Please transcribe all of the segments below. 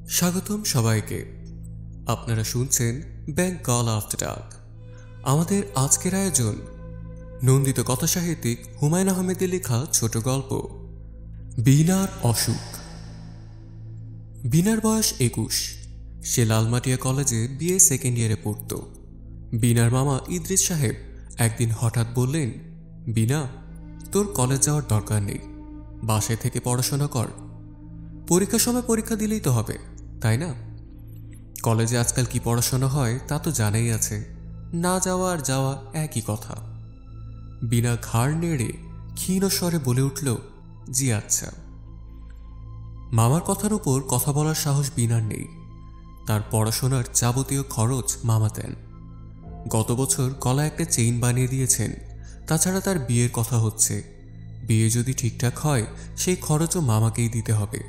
স্বাগতম সবাইকে। আপনারা শুনছেন বেঙ্গল আফটার ডার্ক। আমাদের আজকের আয়োজন নন্দিত কথাসাহিত্যিক হুমায়ুন আহমেদের লেখা ছোট গল্প বীণার অসুখ। বীণার বয়স 21। সে লালমাটিয়া কলেজে বিএ সেকেন্ড ইয়ারে পড়ত। বীণার মামা ইদ্রিস সাহেব একদিন হঠাৎ বললেন, বীণা, তোর কলেজ যাওয়ার দরকার নেই, বাসায় থেকে পড়াশোনা কর। পরীক্ষার সময় পরীক্ষা দিলেই তো হবে, তাই না? কলেজে আজকাল কি পড়াশোনা হয় তা তো জানাই আছে, না যাওয়া আর যাওয়া একই কথা। বীণা ঘাড় নেড়ে ক্ষীণ স্বরে বলে উঠল, জি আচ্ছা। মামার কথার উপর কথা বলার সাহস বীণার নেই। তার পড়াশোনার যাবতীয় খরচ মামা দেন। গত বছর গলায় একটা চেইন বানিয়ে দিয়েছেন। তাছাড়া তার বিয়ের কথা হচ্ছে। বিয়ে যদি ঠিকঠাক হয় সেই খরচও মামাকেই দিতে হবে।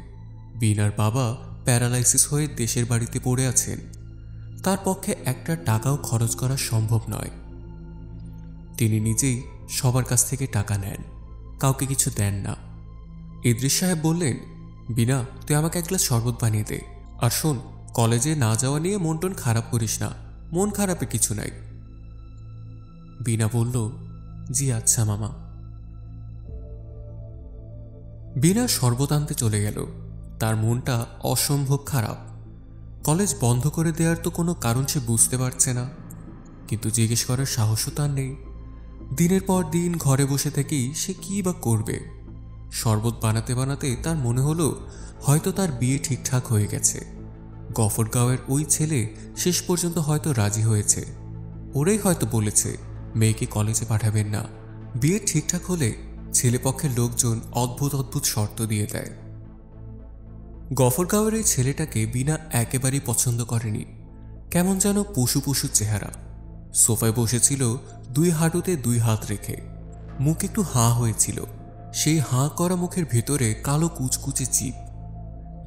বীণার বাবা প্যারালাইসিস হয়ে দেশের বাড়িতে পড়ে আছেন। তার পক্ষে একটা টাকাও খরচ করা সম্ভব নয়। তিনি নিজেই সবার কাছ থেকে টাকা নেন, কাউকে কিছু দেন না। ইদ্রিস সাহেব বললেন, বীণা, তুই আমাকে এক গ্লাস শরবত বানিয়ে দে। আর শোন, কলেজে না যাওয়া নিয়ে মন টন খারাপ করিস না, মন খারাপে কিছু নাই। বীণা বলল, জি আচ্ছা মামা। বীণা শরবত আনতে চলে গেল। তার মনটা অসম্ভব খারাপ। কলেজ বন্ধ করে দেওয়ার তো কোনো কারণ সে বুঝতে পারছে না, কিন্তু জিজ্ঞেস করার সাহসও তার নেই। দিনের পর দিন ঘরে বসে থেকেই সে কী বা করবে। শরবত বানাতে বানাতে তার মনে হলো হয়তো তার বিয়ে ঠিকঠাক হয়ে গেছে। গফরগাঁওয়ের ওই ছেলে শেষ পর্যন্ত হয়তো রাজি হয়েছে। ওরাই হয়তো বলেছে মেয়েকে কলেজে পাঠাবেন না, বিয়ে ঠিকঠাক হলে ছেলেপক্ষের লোকজন অদ্ভুত অদ্ভুত শর্ত দিয়ে দেয়। গফরগাঁওয়ের এই ছেলেটাকে বীণা একেবারেই পছন্দ করেনি। কেমন যেন পশু পশু চেহারা। সোফায় বসেছিল দুই হাঁটুতে দুই হাত রেখে। মুখ একটু হাঁ হয়েছিল। সেই হাঁ করা মুখের ভেতরে কালো কুচকুচে জিভ।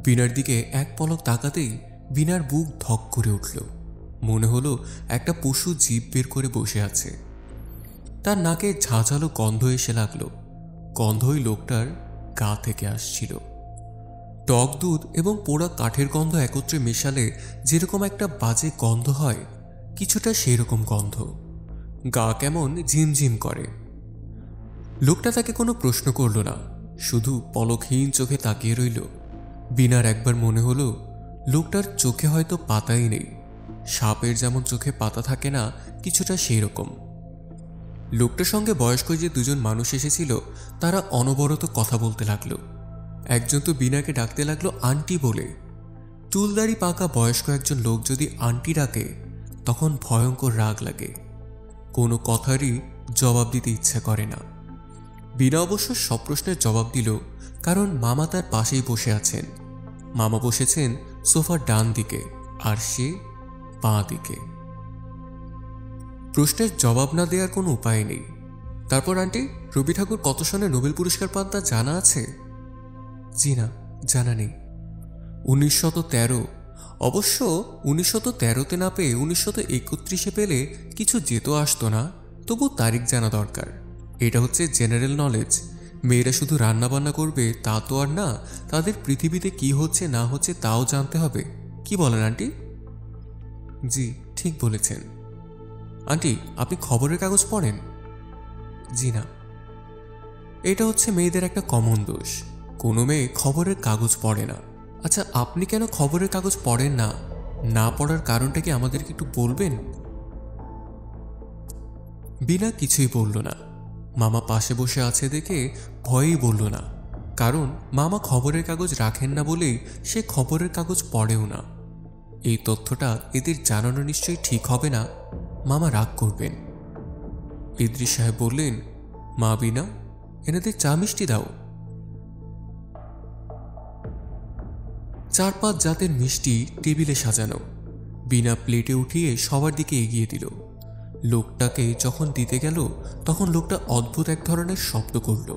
বীণার দিকে এক পলক তাকাতেই বীণার বুক ধক করে উঠল। মনে হলো একটা পশু জিভ বের করে বসে আছে। তার নাকে ঝাঁঝালো গন্ধ এসে লাগলো। গন্ধই লোকটার গা থেকে আসছিল। টক দুধ এবং পোড়া কাঠের গন্ধ একত্রে মেশালে যেরকম একটা বাজে গন্ধ হয়, কিছুটা সেই রকম গন্ধ। গা কেমন ঝিমঝিম করে। লোকটা তাকে কোনো প্রশ্ন করল না, শুধু পলকহীন চোখে তাকিয়ে রইল। বীণার একবার মনে হলো লোকটার চোখে হয়তো পাতাই নেই। সাপের যেমন চোখে পাতা থাকে না, কিছুটা সেই রকম। লোকটার সঙ্গে বয়স্ক যে দুজন মানুষ এসেছিল তারা অনবরত কথা বলতে লাগলো। একজন তো বীণাকে ডাকতে লাগলো আন্টি বলে। চুলদাড়ি পাকা বয়স্ক একজন লোক যদি আন্টি ডাকে তখন ভয়ঙ্কর রাগ লাগে। কোনো কথারই জবাব দিতে ইচ্ছা করে না। বীণা অবশ্য সব প্রশ্নের জবাব দিল, কারণ মামা তার পাশেই বসে আছেন। মামা বসেছেন সোফার ডান দিকে আর সে বাঁ দিকে। প্রশ্নের জবাব না দেওয়ার কোনো উপায় নেই। তারপর, আন্টি, রবি ঠাকুর কত সনে নোবেল পুরস্কার পান তা জানা আছে? জি না, জানা নেই। 1913। অবশ্য 1913-তে না পেয়ে 1931-এ পেলে কিছু যেত আসতো না, তবু তারিখ জানা দরকার। এটা হচ্ছে জেনারেল নলেজ। মেয়েরা শুধু রান্নাবান্না করবে তা তো আর না, তাদের পৃথিবীতে কি হচ্ছে না হচ্ছে তাও জানতে হবে। কি বলেন আন্টি? জি, ঠিক বলেছেন। আন্টি, আপনি খবরের কাগজ পড়েন? জি না। এটা হচ্ছে মেয়েদের একটা কমন দোষ। কোনো মেয়ে খবরের কাগজ পড়ে না। আচ্ছা, আপনি কেন খবরের কাগজ পড়েন না? না পড়ার কারণটা কি আমাদেরকে একটু বলবেন? বীণা কিছুই বলল না। মামা পাশে বসে আছে দেখে ভয়েই বলল না, কারণ মামা খবরের কাগজ রাখেন না বলেই সে খবরের কাগজ পড়েও না। এই তথ্যটা এদের জানানো নিশ্চয়ই ঠিক হবে না, মামা রাগ করবেন। ইদ্রিস সাহেব বললেন, মা বীণা, এনাদের চা মিষ্টি দাও। 4-5 জাতের মিষ্টি টেবিলে সাজানো। বীণা প্লেটে উঠিয়ে সবার দিকে এগিয়ে দিল। লোকটাকে যখন দিতে গেল তখন লোকটা অদ্ভুত এক ধরনের শব্দ করল।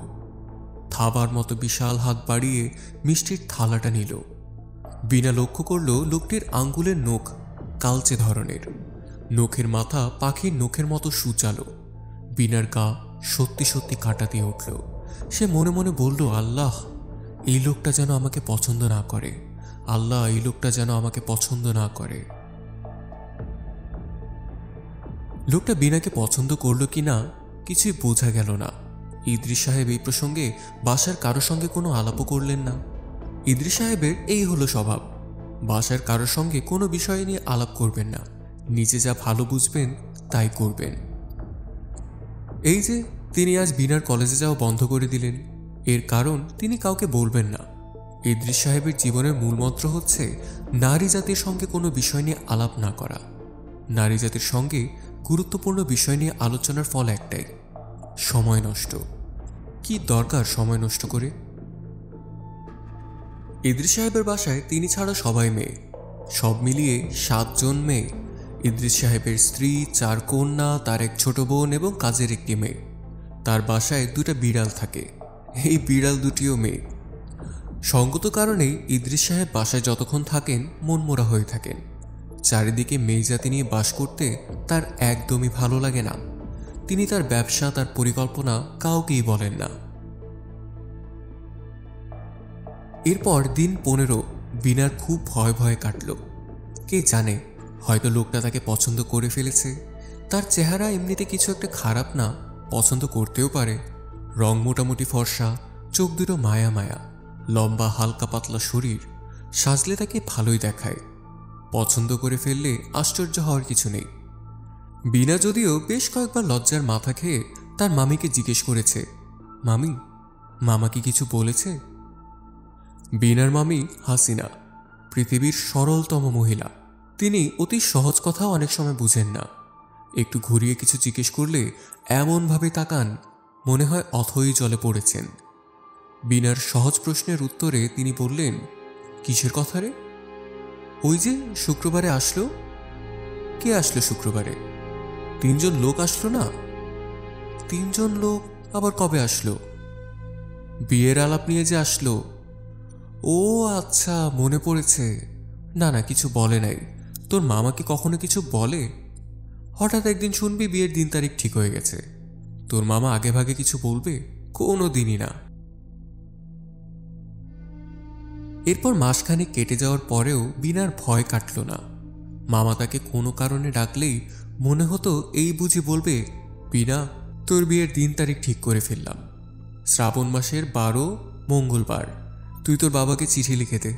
থাবার মতো বিশাল হাত বাড়িয়ে মিষ্টির থালাটা নিল। বীণা লক্ষ্য করল লোকটির আঙ্গুলের নখ কালচে ধরনের। নখের মাথা পাখির নখের মতো সূচালো। বীণার গা সত্যি সত্যি কাঁটা দিয়ে উঠল। সে মনে মনে বলল, আল্লাহ, এই লোকটা যেন আমাকে পছন্দ না করে, আল্লাহ, এই লোকটা যেন আমাকে পছন্দ না করে। লোকটা বিনাকে পছন্দ করলো কি না কিছুই বোঝা গেল না। ইদ্রিস সাহেব এই প্রসঙ্গে বাসার কারোর সঙ্গে কোনো আলাপও করলেন না। ইদ্রিস সাহেবের এই হলো স্বভাব, বাসার কারোর সঙ্গে কোনো বিষয় নিয়ে আলাপ করবেন না, নিজে যা ভালো বুঝবেন তাই করবেন। এই যে তিনি আজ বিনার কলেজে যাওয়া বন্ধ করে দিলেন, এর কারণ তিনি কাউকে বলবেন না। ইদ্রিস সাহেবের জীবনের মূলমন্ত্র হচ্ছে নারী জাতির সঙ্গে কোনো বিষয় নিয়ে আলাপ না করা। নারী জাতির সঙ্গে গুরুত্বপূর্ণ বিষয় নিয়ে আলোচনার ফল একটাই, সময় নষ্ট। কি দরকার সময় নষ্ট করে? ইদ্রিস সাহেবের বাসায় তিনি ছাড়া সবাই মেয়ে, সব মিলিয়ে 7 জন মেয়ে। ইদ্রিস সাহেবের স্ত্রী, 4 কন্যা, তার এক ছোট বোন এবং কাজের একটি মেয়ে। তার বাসায় 2টা বিড়াল থাকে, এই বিড়াল দুটিও মেয়ে। সঙ্গত কারণেই ইদ্রিস সাহেব বাসায় যতক্ষণ থাকেন মনমরা হয়ে থাকেন। চারিদিকে মেয়ে জাতি নিয়ে বাস করতে তার একদমই ভালো লাগে না। তিনি তার ব্যবসা, তার পরিকল্পনা কাউকেই বলেন না। এরপর দিন 15 বিনার খুব ভয় ভয়ে কাটল। কে জানে, হয়তো লোকটা তাকে পছন্দ করে ফেলেছে। তার চেহারা এমনিতে কিছু একটা খারাপ না, পছন্দ করতেও পারে। রং মোটামুটি ফর্সা, চোখ দুটো মায়া মায়া, লম্বা হালকা পাতলা শরীর, সাজলে তাকে ভালোই দেখায়। পছন্দ করে ফেললে আশ্চর্য হওয়ার কিছু নেই। বিনা যদিও বেশ কয়েকবার লজ্জার মাথা খেয়ে তার মামিকে জিজ্ঞেস করেছে, মামি, মামা কি কিছু বলেছে? বিনার মামি হাসিনা, পৃথিবীর সরলতম মহিলা। তিনি অতি সহজ কথাও অনেক সময় বুঝেন না। একটু ঘুরিয়ে কিছু জিজ্ঞেস করলে এমনভাবে তাকান মনে হয় অথই জলে পড়েছেন। বিনার সহজ প্রশ্নের উত্তরে তিনি বললেন, কিসের কথা রে? ওই যে শুক্রবারে আসলো। কে আসলো শুক্রবারে? 3 জন লোক আসলো না? 3 জন লোক আবার কবে আসলো? বিয়ের আলাপ নিয়ে যে আসলো। ও আচ্ছা, মনে পড়েছে। না না, কিছু বলে নাই। তোর মামা কি কখনো কিছু বলে? হঠাৎ একদিন শুনবি বিয়ের দিন তারিখ ঠিক হয়ে গেছে। তোর মামা আগে ভাগে কিছু বলবে? কোনো দিনই না। এরপর মাসখানেক কেটে যাওয়ার পরেও বিনার ভয় কাটল না। মামা তাকে কোনো কারণে ডাকলেই মনে হতো এই বুঝি বলবে, বিনা, তোর বিয়ের দিন তারিখ ঠিক করে ফেললাম। শ্রাবণ মাসের 12 মঙ্গলবার, তুই তোর বাবাকে চিঠি লিখে দে।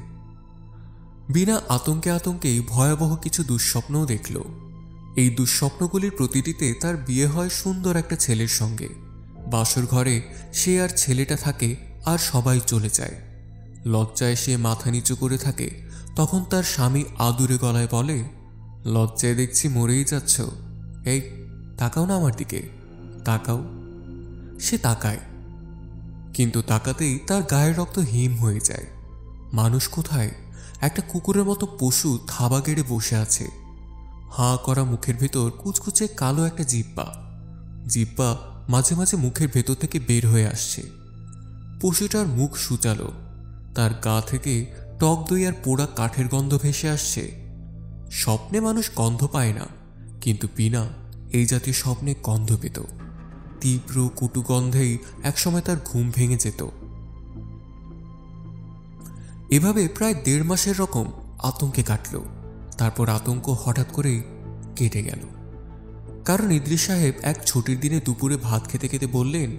বিনা আতঙ্কে আতঙ্কেই ভয়াবহ কিছু দুঃস্বপ্নও দেখল। এই দুঃস্বপ্নগুলির প্রতিটিতে তার বিয়ে হয় সুন্দর একটা ছেলের সঙ্গে। বাসর ঘরে সে আর ছেলেটা থাকে, আর সবাই চলে যায়। লজ্জায় সে মাথা নিচু করে থাকে। তখন তার স্বামী আদুরে গলায় বলে, লজ্জায় দেখছি মরেই যাচ্ছ, এই তাকাও না আমার দিকে, তাকাও। সে তাকায়, কিন্তু তাকাতেই তার গায়ের রক্ত হিম হয়ে যায়। মানুষ কোথায়? একটা কুকুরের মতো পশু থাবা গেড়ে বসে আছে। হাঁ করা মুখের ভেতর কুচকুচে কালো একটা জিহ্বা। জিহ্বা মাঝে মাঝে মুখের ভেতর থেকে বের হয়ে আসছে। পশুটার মুখ সুচালো, তার গা থেকে টক দই আর পোড়া কাঠের গন্ধ ভেসে আসছে। স্বপ্নে মানুষ গন্ধ পায় না, কিন্তু বিনা এই জাতীয় স্বপ্নে গন্ধ পেত। তীব্র কুটু গন্ধেই একসময় তার ঘুম ভেঙে যেত। এভাবে প্রায় 1.5 মাসের রকম আতঙ্কে কাটল। তারপর আতঙ্ক হঠাৎ করেই কেটে গেল। কারণ ইদ্রিস সাহেব এক ছুটির দিনে দুপুরে ভাত খেতে খেতে বললেন,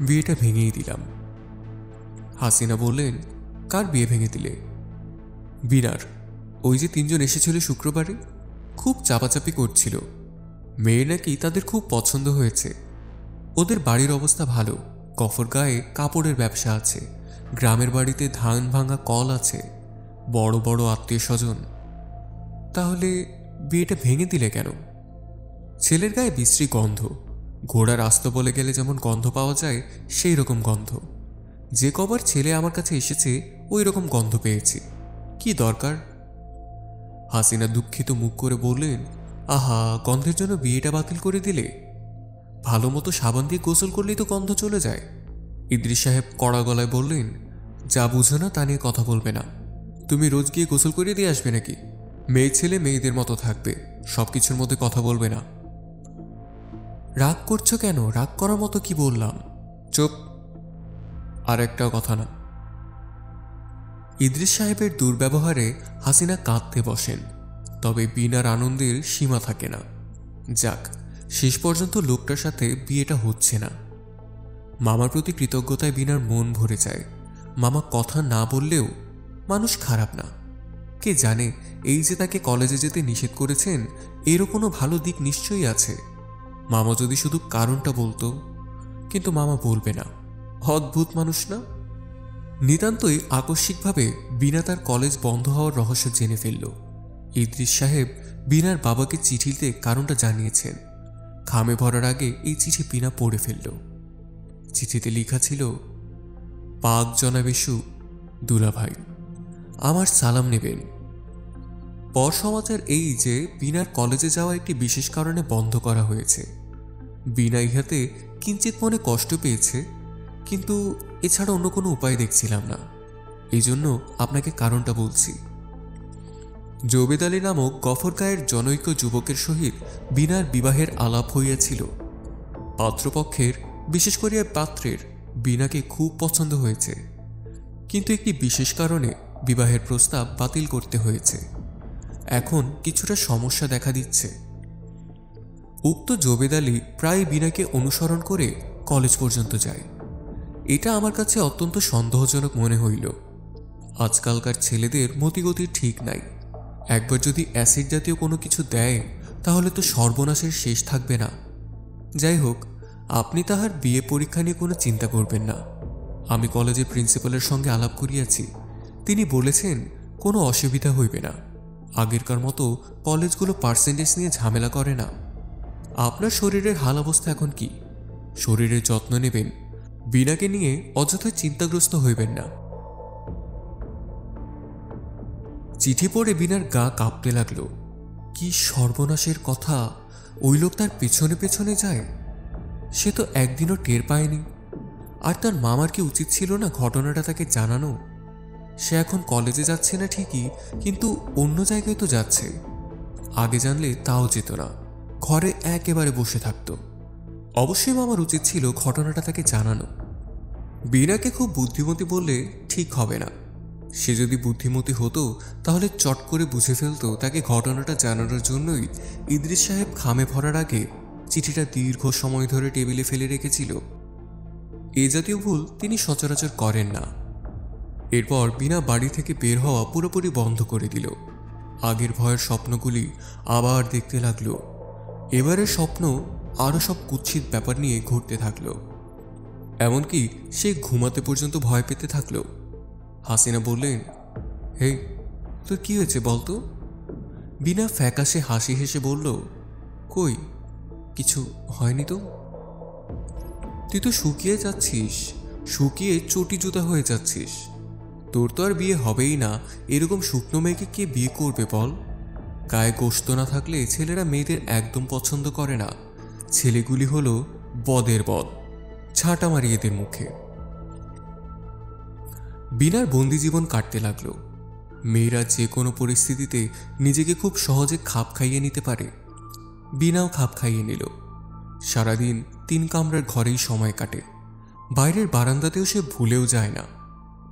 বিয়েটা ভেঙেই দিলাম। হাসিনা বললেন, কার বিয়ে ভেঙে দিলে? বিনার। ওই যে 3 জন এসেছিল শুক্রবারে, খুব চাপাচাপি করছিল। মেয়ে নাকি তাদের খুব পছন্দ হয়েছে। ওদের বাড়ির অবস্থা ভালো, কফর গায়ে কাপড়ের ব্যবসা আছে, গ্রামের বাড়িতে ধান ভাঙা কল আছে, বড় বড় আত্মীয় স্বজন। তাহলে বিয়েটা ভেঙে দিলে কেন? ছেলের গায়ে বিশ্রী গন্ধ, ঘোড়ার আস্ত বলে গেলে যেমন গন্ধ পাওয়া যায় সেই রকম গন্ধ। যে কবার ছেলে আমার কাছে এসেছে ওই রকম গন্ধ পেয়েছি। কি দরকার? হাসিনা দুঃখিত মুখ করে বললেন, আহা, গন্ধের জন্য বিয়েটা বাতিল করে দিলে? ভালো মতো সাবান দিয়ে গোসল করলেই তো গন্ধ চলে যায়। ইদ্রিস সাহেব কড়া গলায় বললেন, যা বুঝো না তা নিয়ে কথা বলবে না। তুমি রোজ গিয়ে গোসল করিয়ে দিয়ে আসবে নাকি? মেয়ে ছেলে মেয়েদের মতো থাকবে, সবকিছুর মধ্যে কথা বলবে না। রাগ করছো কেন? রাগ করার মতো কি বললাম? চুপ, আর একটাও কথা না। ইদ্রিস সাহেবের দুর্ব্যবহারে হাসিনা কাঁদতে বসেন, তবে বিনার আনন্দের সীমা থাকে না। যাক, শেষ পর্যন্ত লোকটার সাথে বিয়েটা হচ্ছে না। মামার প্রতি কৃতজ্ঞতায় বিনার মন ভরে যায়। মামা কথা না বললেও মানুষ খারাপ না। কে জানে, এই যে তাকে কলেজে যেতে নিষেধ করেছেন, এরও কোনো ভালো দিক নিশ্চয়ই আছে। মামা যদি শুধু কারণটা বলতো, কিন্তু মামা বলবে না। অদ্ভুত মানুষ না? নিতান্তই আকস্মিকভাবে বিনা তার কলেজ বন্ধ হওয়ার রহস্য জেনে ফেলল। ইদ্রিস সাহেব বিনার বাবাকে চিঠিতে কারণটা জানিয়েছেন। খামে ভরার আগে এই চিঠি বিনা পড়ে ফেলল। চিঠিতে লেখা ছিল, পাক জনাবেশু দুলাভাই, আমার সালাম নেবেন। পর সমাচার এই যে বিনার কলেজে যাওয়া একটি বিশেষ কারণে বন্ধ করা হয়েছে। বিনা ইহাতে কিঞ্চিত মনে কষ্ট পেয়েছে, কিন্তু এছাড়া অন্য কোনো উপায় দেখছিলাম না। এই জন্য আপনাকে কারণটা বলছি। জোবেদ আলী নামক গফরগাঁয়ের জনৈক যুবকের সহিত বিনার বিবাহের আলাপ হইয়াছিল। পাত্রপক্ষের, বিশেষ করিয়া পাত্রের, বিনাকে খুব পছন্দ হয়েছে, কিন্তু একটি বিশেষ কারণে বিবাহের প্রস্তাব বাতিল করতে হয়েছে। এখন কিছুটা সমস্যা দেখা দিচ্ছে। উক্ত জোবেদ আলী প্রায় বিনাকে অনুসরণ করে কলেজ পর্যন্ত যায়। এটা আমার কাছে অত্যন্ত সন্দেহজনক মনে হইল। আজকালকার ছেলেদের মতিগতি ঠিক নাই। একবার যদি অ্যাসিড জাতীয় কোনো কিছু দেয়, তাহলে তো সর্বনাশের শেষ থাকবে না। যাই হোক, আপনি তাহার বিয়ে পরীক্ষা নিয়ে কোনো চিন্তা করবেন না। আমি কলেজের প্রিন্সিপালের সঙ্গে আলাপ করিয়াছি। তিনি বলেছেন কোনো অসুবিধা হইবে না। আগেরকার মতো কলেজগুলো পার্সেন্টেজ নিয়ে ঝামেলা করে না। আপনার শরীরের হাল অবস্থা এখন কি? শরীরের যত্ন নেবেন। বিনাকে নিয়ে অযথা চিন্তাগ্রস্ত হইবেন না। চিঠি পড়ে বিনার গা কাঁপতে লাগল। কি সর্বনাশের কথা! ওই লোক তার পেছনে পেছনে যায়। সে তো একদিনও টের পায়নি। আর তার মামার কি উচিত ছিল না ঘটনাটা তাকে জানানো? সে এখন কলেজে যাচ্ছে না ঠিকই, কিন্তু অন্য জায়গায় তো যাচ্ছে। আগে জানলে তাও যেত না, ঘরে একেবারে বসে থাকত। অবশ্যই মামার উচিত ছিল ঘটনাটা তাকে জানানো। বিনাকে খুব বুদ্ধিমতী বললে ঠিক হবে না। সে যদি বুদ্ধিমতী হতো, তাহলে চট করে বুঝে ফেলতো তাকে ঘটনাটা জানানোর জন্যই ইদ্রিস সাহেব খামে ভরার আগে চিঠিটা দীর্ঘ সময় ধরে টেবিলে ফেলে রেখেছিল। এ জাতীয় ভুল তিনি সচরাচর করেন না। এরপর বিনা বাড়ি থেকে বের হওয়া পুরোপুরি বন্ধ করে দিল। আগের ভয়ের স্বপ্নগুলি আবার দেখতে লাগলো। এবারের স্বপ্ন আরও সব কুৎসিত ব্যাপার নিয়ে ঘুরতে থাকলো। এমনকি সে ঘুমাতে পর্যন্ত ভয় পেতে থাকলো। হাসিনা বললেন, হে, তোর কি হয়েছে বলতো? বিনা ফ্যাকাশে হাসি হেসে বলল, কই, কিছু হয়নি তো। তুই তো শুকিয়ে যাচ্ছিস, শুকিয়ে চটি জুতা হয়ে যাচ্ছিস। তোর তো আর বিয়ে হবেই না। এরকম শুকনো মেয়েকে কে বিয়ে করবে বল? গায়ে গোশত না থাকলে ছেলেরা মেয়েদের একদম পছন্দ করে না। ছেলেগুলি হলো বদের বদ, ছাঁটা মারি এদের মুখে। বিনার বন্দি জীবন কাটতে লাগলো। মেয়েরা যে কোনো পরিস্থিতিতে নিজেকে খুব সহজে খাপ খাইয়ে নিতে পারে। বিনাও খাপ খাইয়ে নিল। সারাদিন 3 কামরার ঘরেই সময় কাটে। বাইরের বারান্দাতেও সে ভুলেও যায় না।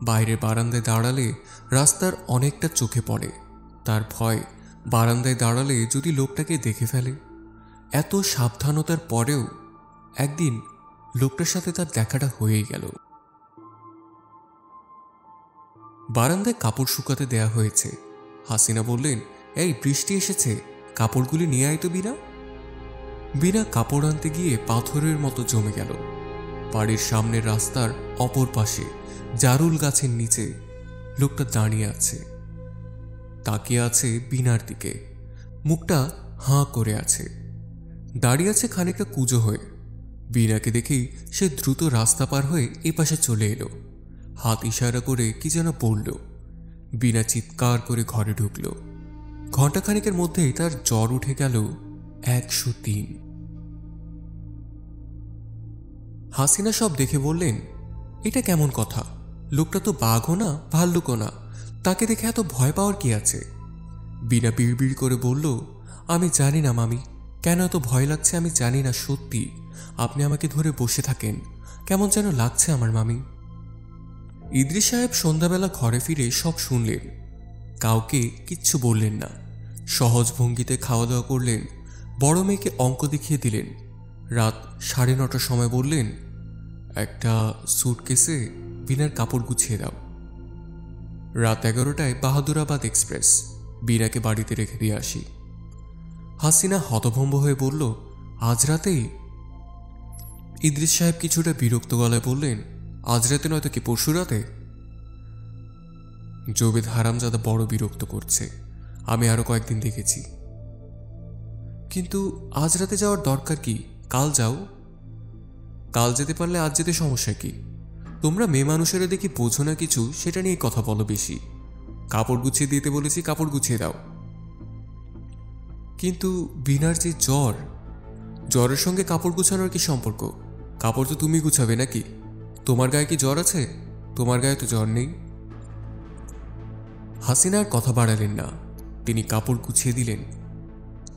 বাইরের বারান্দায় দাঁড়ালে রাস্তার অনেকটা চোখে পড়ে। তার ভয়, বারান্দায় দাঁড়ালে যদি লোকটাকে দেখে ফেলে। এত সাবধানতার পরেও একদিন লোকটার সাথে তার দেখাটা হয়েই গেল। বারান্দায় কাপড় শুকাতে দেয়া হয়েছে। হাসিনা বললেন, এই বৃষ্টি এসেছে, কাপড়গুলি নিয়ে আয় তো বিনা। বিনা কাপড় আনতে গিয়ে পাথরের মতো জমে গেল। বাড়ির সামনের রাস্তার অপর পাশে জারুল গাছের নিচে লোকটা দাঁড়িয়ে আছে। তাকিয়ে আছে বিনার দিকে, মুখটা হাঁ করে আছে। দাঁড়িয়ে আছে খানিকটা কুঁজো হয়ে। বিনাকে দেখেই সে দ্রুত রাস্তা পার হয়ে এপাশে চলে এলো। হাত ইশারা করে কি যেন পড়ল। বিনা চিৎকার করে ঘরে ঢুকল। ঘণ্টাখানিকের মধ্যেই তার জ্বর উঠে গেল 103। হাসিনা সব দেখে বললেন, এটা কেমন কথা? লোকটা তো বাঘও না, ভাল্লুকও না, তাকে দেখে এত ভয় পাওয়ার কি আছে? বিনা বিড়বিড় করে বলল, আমি জানি না মামি, কেন এত ভয় লাগছে আমি জানি না। সত্যি আপনি আমাকে ধরে বসে থাকেন, কেমন যেন লাগছে আমার মামি। ইদ্রিস সাহেব সন্ধ্যাবেলা ঘরে ফিরে সব শুনলেন। কাউকে কিচ্ছু বললেন না। সহজ ভঙ্গিতে খাওয়া দাওয়া করলেন। বড় মেয়েকে অঙ্ক দেখিয়ে দিলেন। রাত 9:30টার সময় বললেন, একটা স্যুটকেসে বিনার কাপড় গুছিয়ে দাও। রাত 11টায় বাহাদুরাবাদ এক্সপ্রেস। বিনাকে বাড়িতে রেখে দিয়ে আসি। হাসিনা হতভম্ব হয়ে বলল, আজ রাতেই? ইদ্রিস সাহেব কিছুটা বিরক্ত গলায় বললেন, আজ রাতে নয়তো কি পরশু রাতে? জবেদ হারামজাদা বড় বিরক্ত করছে। আমি আরো কয়েকদিন দেখেছি। কিন্তু আজ রাতে যাওয়ার দরকার কি? কাল যাও। কাল যেতে পারলে আজ যেতে সমস্যা কি? তোমরা মেয়ে মানুষেরা দেখি বোঝো না কিছু, সেটা নিয়ে কথা বলো বেশি। কাপড় গুছিয়ে দিতে বলেছি, কাপড় গুছিয়ে দাও। কিন্তু বিনার যে জ্বর, জ্বরের সঙ্গে কাপড় গুছানোর কি সম্পর্ক? কাপড় তো তুমি গুছাবে নাকি? তোমার গায়ে কি জ্বর আছে? তোমার গায়ে তো জ্বর নেই। হাসিনার কথা বাড়ালেন না। তিনি কাপড় গুছিয়ে দিলেন।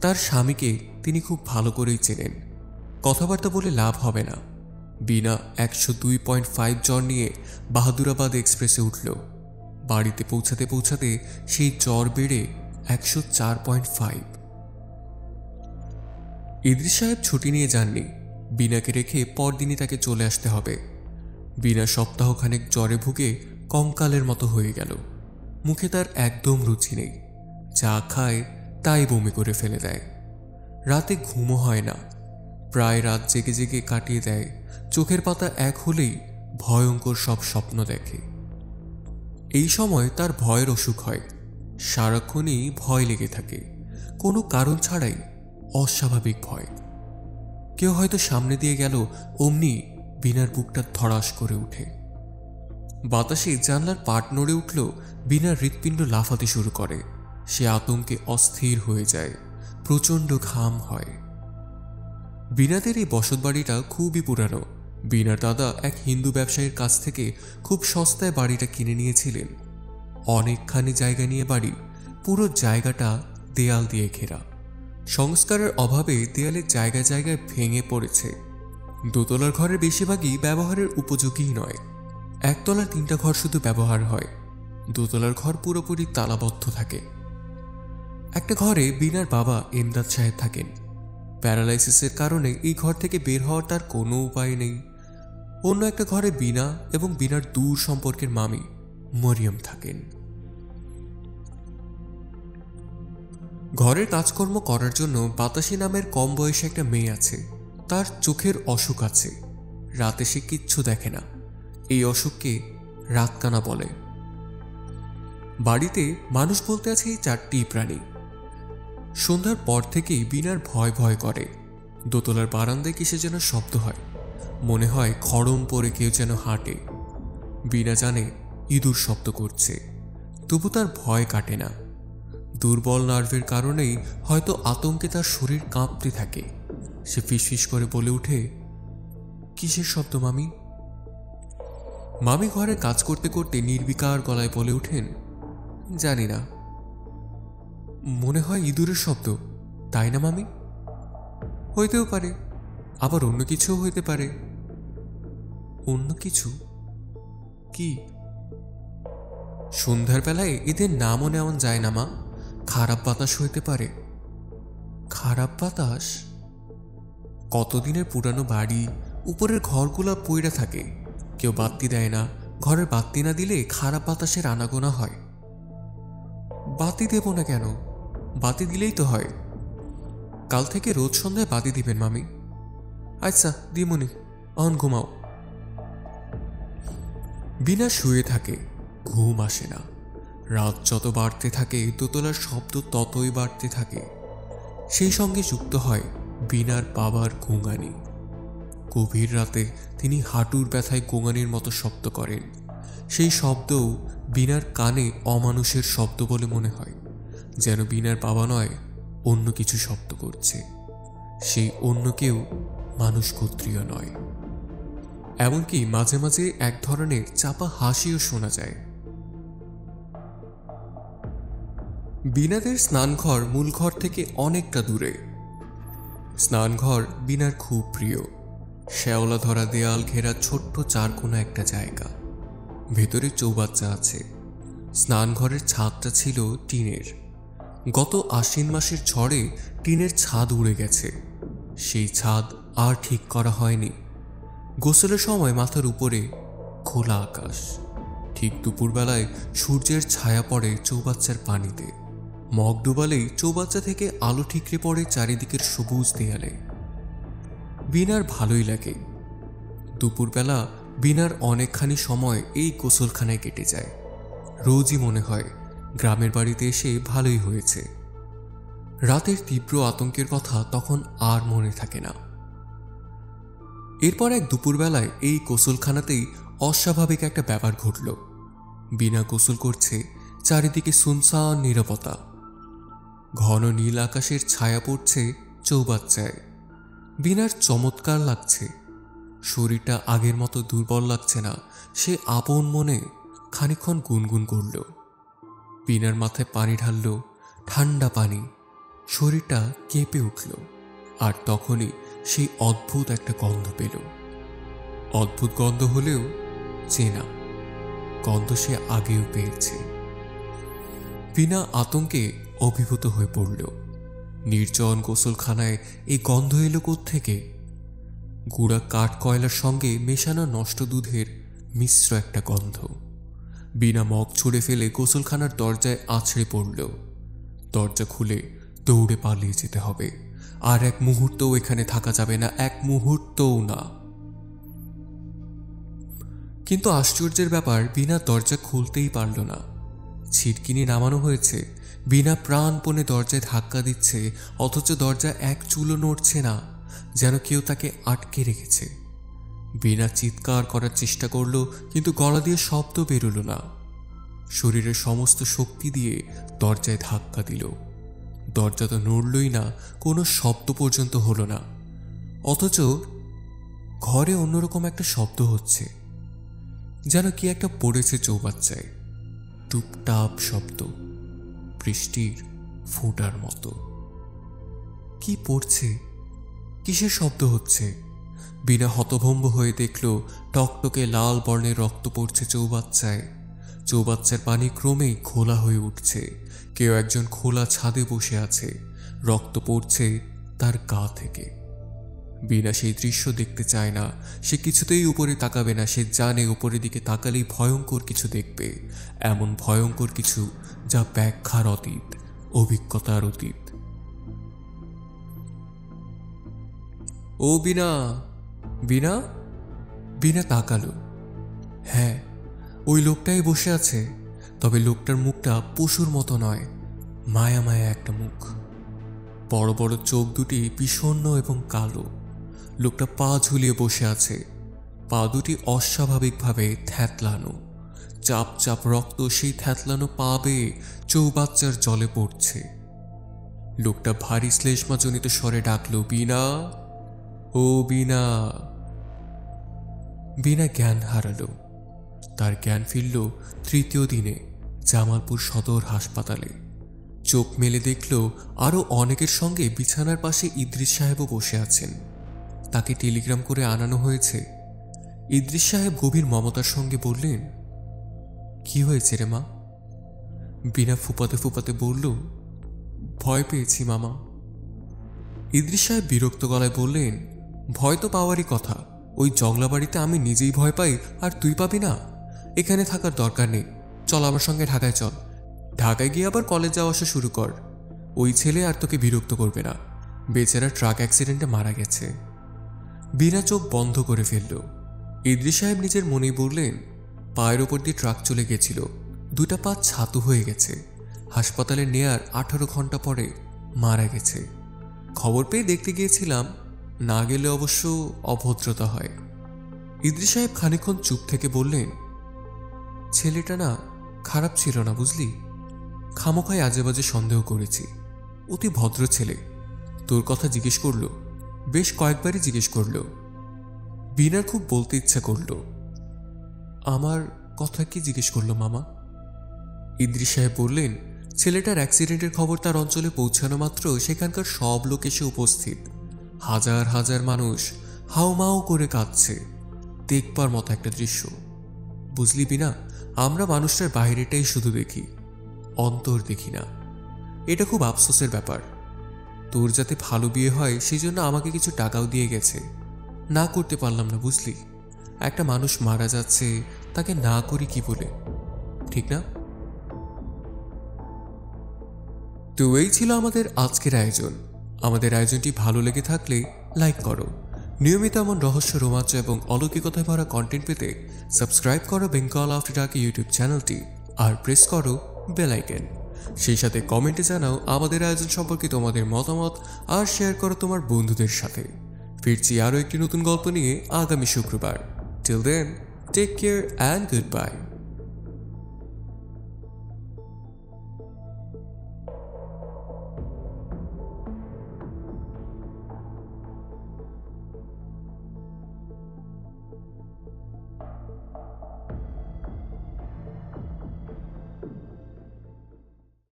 তার স্বামীকে তিনি খুব ভালো করেই চেনেন। কথাবার্তা বলে লাভ হবে না। বিনা 102.5 জ্বর নিয়ে বাহাদুরাবাদ এক্সপ্রেসে উঠল। বাড়িতে পৌঁছাতে পৌঁছাতে সেই জ্বর বেড়ে 104.5। ইদ্রিস সাহেব ছুটি নিয়ে যাননি। বিনাকে রেখে পরদিনই তাকে চলে আসতে হবে। বিনা সপ্তাহখানেক জ্বরে ভুগে কঙ্কালের মতো হয়ে গেল। মুখে তার একদম রুচি নেই। যা খায় তাই বমি করে ফেলে দেয়। রাতে ঘুমও হয় না। প্রায় রাত জেগে জেগে কাটিয়ে দেয়। চোখের পাতা এক হলেই ভয়ঙ্কর সব স্বপ্ন দেখে। এই সময় তার ভয়ের অসুখ হয়। সারাক্ষণই ভয় লেগে থাকে, কোনো কারণ ছাড়াই অস্বাভাবিক ভয়। কেউ হয়তো সামনে দিয়ে গেল, অমনি বিনার বুকটা ধড়াস করে উঠে। বাতাসে জানলার পাট নড়ে উঠল। বিনার হৃৎপিণ্ড লাফাতে শুরু করে। সে আতঙ্কে অস্থির হয়ে যায়। প্রচণ্ড ঘাম হয়। বিনাদের এই বসতবাড়িটা খুবই পুরানো। বিনার দাদা এক হিন্দু ব্যবসায়ীর কাছ থেকে খুব সস্তায় বাড়িটা কিনে নিয়েছিলেন। অনেকখানি জায়গা নিয়ে বাড়ি। পুরো জায়গাটা দেয়াল দিয়ে ঘেরা। সংস্কারের অভাবে দেয়ালের জায়গায় জায়গায় ভেঙে পড়েছে। দোতলার ঘরের বেশিরভাগই ব্যবহারের উপযোগী নয়। একতলার 3টা ঘর শুধু ব্যবহার হয়। দোতলার ঘর পুরোপুরি তালাবদ্ধ থাকে। একটা ঘরে বিনার বাবা এমদাদ সাহেব থাকেন। প্যারালাইসিসের কারণে এই ঘর থেকে বের হওয়ার তার কোনো উপায় নেই। অন্য একটা ঘরে বিনা এবং বিনার দূর সম্পর্কের মামি মরিয়ম থাকেন। ঘরের কাজকর্ম করার জন্য বাতাসী নামের কম বয়সে একটা মেয়ে আছে। তার চোখের অসুখ আছে। রাতে সে কিচ্ছু দেখে না। এই অসুখকে রাতকানা বলে। বাড়িতে মানুষ বলতে আছে এই 4টি প্রাণী। সন্ধ্যার পর থেকেই বিনার ভয় ভয় করে। দোতলার বারান্দায় কিসে যেন শব্দ হয়। মনে হয় খড়ম পরে কেউ যেন হাঁটে। বিনা জানে ইঁদুর শব্দ করছে, তবু তার ভয় কাটে না। দুর্বল নার্ভের কারণেই হয়তো আতঙ্কে তার শরীর কাঁপতে থাকে। সে ফিসফিস করে বলে ওঠে, কিসের শব্দ মামি? মামি ঘরে কাজ করতে করতে নির্বিকার গলায় বলে ওঠেন, জানি না, মনে হয় ইঁদুরের শব্দ, তাই না মামি? হইতেও পারে, আবার অন্য কিছুও হইতে পারে। অন্য কিছু কি? সন্ধ্যার বেলায় এদের নামও নেওয়া যায় না মা। খারাপ বাতাস হইতে পারে। খারাপ বাতাস? কতদিনের পুরানো বাড়ি, উপরের ঘরগুলা পইড়া থাকে। কেউ বাতি দেয় না। ঘরের বাতি না দিলে খারাপ বাতাসের আনাগোনা হয়। বাতি দেব না কেন? বাতি দিলেই তো হয়। কাল থেকে রোজ সন্ধ্যায় বাতি দিবেন মামি। আচ্ছা দিমুনি, অন ঘুমাও। বিনা শুয়ে থাকে, ঘুম আসে না। রাত যত বাড়তে থাকে দোতলার শব্দ ততই বাড়তে থাকে। সেই সঙ্গে যুক্ত হয় বিনার বাবার গোঙানি। গভীর রাতে তিনি হাঁটুর ব্যথায় গোঙানির মতো শব্দ করেন। সেই শব্দও বিনার কানে অমানুষের শব্দ বলে মনে হয়, যেন বিনার বাবা নয়, অন্য কিছু শব্দ করছে। সেই অন্য কেউ মানুষ গোত্রীয় নয়। এমনকি মাঝে মাঝে এক ধরনের চাপা হাসিও শোনা যায়। বিনাদের স্নানঘর মূল ঘর থেকে অনেকটা দূরে। স্নানঘর বিনার খুব প্রিয়। শ্যাওলা ধরা দেয়াল ঘেরা ছোট্ট চারকোনা একটা জায়গা। ভেতরে চৌবাচ্চা আছে। স্নানঘরের ছাদটা ছিল টিনের। গত আশ্বিন মাসের ঝড়ে টিনের ছাদ উড়ে গেছে। সেই ছাদ আর ঠিক করা হয়নি। গোসলের সময় মাথার উপরে খোলা আকাশ। ঠিক দুপুরবেলায় সূর্যের ছায়া পড়ে চৌবাচ্চার পানিতে। মগ ডুবালেই চৌবাচ্চা থেকে আলো ঠিকরে পড়ে চারিদিকের সবুজ দেয়ালে। বিনার ভালোই লাগে। দুপুরবেলা বিনার অনেকখানি সময় এই গোসলখানায় কেটে যায়। রোজই মনে হয় গ্রামের বাড়িতে এসে ভালোই হয়েছে। রাতের তীব্র আতঙ্কের কথা তখন আর মনে থাকে না। এরপর এক দুপুরবেলায় এই গোসলখানাতেই অস্বাভাবিক একটা ব্যাপার ঘটল। বিনা গোসল করছে, চারিদিকে সুনসান নীরবতা। ঘন নীল আকাশের ছায়া পড়ছে চৌবাচ্চায়। বিনার চমৎকার লাগছে। শরীরটা আগের মতো দুর্বল লাগছে না। সে আপন মনে খানিকক্ষণ গুনগুন করল। বিনার মাথায় পানি ঢালল, ঠান্ডা পানি। শরীরটা কেঁপে উঠল। আর তখনই সেই অদ্ভুত একটা গন্ধ পেল। অদ্ভুত গন্ধ হলেও চেনা গন্ধ সে আগেও পেয়েছে। বিনা আতঙ্কে অভিভূত হয়ে পড়ল। নির্জন গোসলখানায় এই গন্ধ এলো কোত্থেকে? গুঁড়া কাঠ কয়লার সঙ্গে মেশানো নষ্ট দুধের মিশ্র একটা গন্ধ। বিনা মগ ছুঁড়ে ফেলে গোসলখানার দরজায় আছড়ে পড়ল। দরজা খুলে দৌড়ে পালিয়ে যেতে হবে। আর এক মুহূর্তও এখানে থাকা যাবে না, এক মুহূর্তও না। কিন্তু আশ্চর্যের ব্যাপার, বিনা দরজা খুলতেই পারল না। ছিটকিনি নামানো হয়েছে, বিনা প্রাণপণে দরজায় ধাক্কা দিচ্ছে, অথচ দরজা এক চুলও নড়ছে না, যেন কেউ তাকে আটকে রেখেছে। বিনা চিৎকার করার চেষ্টা করল, কিন্তু গলা দিয়ে শব্দ বেরোল না। শরীরের সমস্ত শক্তি দিয়ে দরজায় ধাক্কা দিল। দরজা তো নড়লই না, কোনো শব্দ পর্যন্ত হলো না। অথচ ঘরে অন্যরকম একটা শব্দ হচ্ছে, যেন কি একটা পড়েছে চৌবাচ্চায়। টুপটাপ শব্দ, বৃষ্টির ফোঁটার মতো। কি পড়ছে? কিসের শব্দ হচ্ছে? বিনা হতভম্ব হয়ে দেখল টকটকে লাল বর্ণের রক্ত পড়ছে চৌবাচ্চায়। চৌবাচ্চার পানি ক্রমেই খোলা হয়ে উঠছে। কেউ একজন খোলা ছাদে বসে আছে। রক্ত পড়ছে তার গা থেকে। বিনা সেই দৃশ্য দেখতে চায় না। সে কিছুতেই উপরে তাকাবে না। সে জানে উপরের দিকে তাকালেই ভয়ঙ্কর কিছু দেখবে। এমন ভয়ঙ্কর কিছু যা ব্যাখ্যার অতীত, অভিজ্ঞতার অতীত। ও বিনা! বিনা! বিনা তাকালো। হ্যাঁ, ওই লোকটাই বসে আছে। তবে লোকটার মুখটা পশুর মতো নয়, মায়া মায়া একটা মুখ। বড় বড় চোখ দুটি বিষণ্ণ এবং কালো। লোকটা পা ঝুলিয়ে বসে আছে। পা দুটি অস্বাভাবিকভাবে থ্যাতলানো। চাপ চাপ রক্ত সেই থ্যাতলানো পা বেয়ে চৌবাচ্চার জলে পড়ছে। লোকটা ভারী শ্লেষ্মাজনিত স্বরে ডাকল, বিনা! ও বিনা! বিনা জ্ঞান হারালো। তার জ্ঞান ফিরল তৃতীয় দিনে জামালপুর সদর হাসপাতালে। চোখ মেলে দেখল আরও অনেকের সঙ্গে বিছানার পাশে ইদ্রিস সাহেবও বসে আছেন। তাকে টেলিগ্রাম করে আনানো হয়েছে। ইদ্রিস সাহেব গভীর মমতার সঙ্গে বললেন, কি হয়েছে রে মা? বিনা ফুপাতে ফুপাতে বলল, ভয় পেয়েছি মামা। ইদ্রিস সাহেব বিরক্ত গলায় বললেন, ভয় তো পাওয়ারই কথা। ওই জংলা বাড়িতে আমি নিজেই ভয় পাই, আর তুই পাবি না? এখানে থাকার দরকার নেই। চল আমার সঙ্গে ঢাকায় চল। ঢাকায় গিয়ে আবার কলেজ যাওয়া আসা শুরু কর। ওই ছেলে আর তোকে বিরক্ত করবে না। বেচারা ট্রাক অ্যাক্সিডেন্টে মারা গেছে। বিনা চোখ বন্ধ করে ফেলল। ইদ্রিস সাহেব নিজের মনেই বললেন, পায়ের ওপর দিয়ে ট্রাক চলে গেছিল, দুটা পা ছাতু হয়ে গেছে। হাসপাতালে নেয়ার 18 ঘন্টা পরে মারা গেছে। খবর পেয়ে দেখতে গিয়েছিলাম, না গেলে অবশ্য অভদ্রতা হয়। ইদ্রিস সাহেব খানিকক্ষণ চুপ থেকে বললেন, ছেলেটা না খারাপ ছিল না বুঝলি। খামোখায় আজে বাজে সন্দেহ করেছি। অতি ভদ্র ছেলে। তোর কথা জিজ্ঞেস করলো, বেশ কয়েকবারই জিজ্ঞেস করলো। বিনার খুব বলতে ইচ্ছা করলো। আমার কথা কি জিজ্ঞেস করলো মামা? ইদ্রিস সাহেব বললেন, ছেলেটার অ্যাক্সিডেন্টের খবর তার অঞ্চলে পৌঁছানো মাত্র সেখানকার সব লোক এসে উপস্থিত। হাজার হাজার মানুষ হাউমাউ করে কাঁদছে। দেখবার মতো একটা দৃশ্য। বুঝলি বিনা, আমরা মানুষটার বাইরেটাই শুধু দেখি, অন্তর দেখি না। এটা খুব আফসোসের ব্যাপার। তোর যাতে ভালো বিয়ে হয় সেই জন্য আমাকে কিছু টাকাও দিয়ে গেছে, না করতে পারলাম না বুঝলি। একটা মানুষ মারা যাচ্ছে, তাকে না করি কি বলে, ঠিক না? তো এই ছিল আমাদের আজকের আয়োজন। আমাদের আয়োজনটি ভালো লেগে থাকলে লাইক করো। নিয়মিত এমন রহস্য, রোমাঞ্চ এবং অলৌকিকতায় ভরা কন্টেন্ট পেতে সাবস্ক্রাইব করো বেঙ্গল আফটার ডার্ক ইউটিউব চ্যানেলটি আর প্রেস করো বেল আইকন। সেই সাথে কমেন্টে জানাও আমাদের আয়োজন সম্পর্কে তোমাদের মতামত আর শেয়ার করো তোমার বন্ধুদের সাথে। ফিরছি আরও একটি নতুন গল্প নিয়ে আগামী শুক্রবার। Till then, take care and good bye.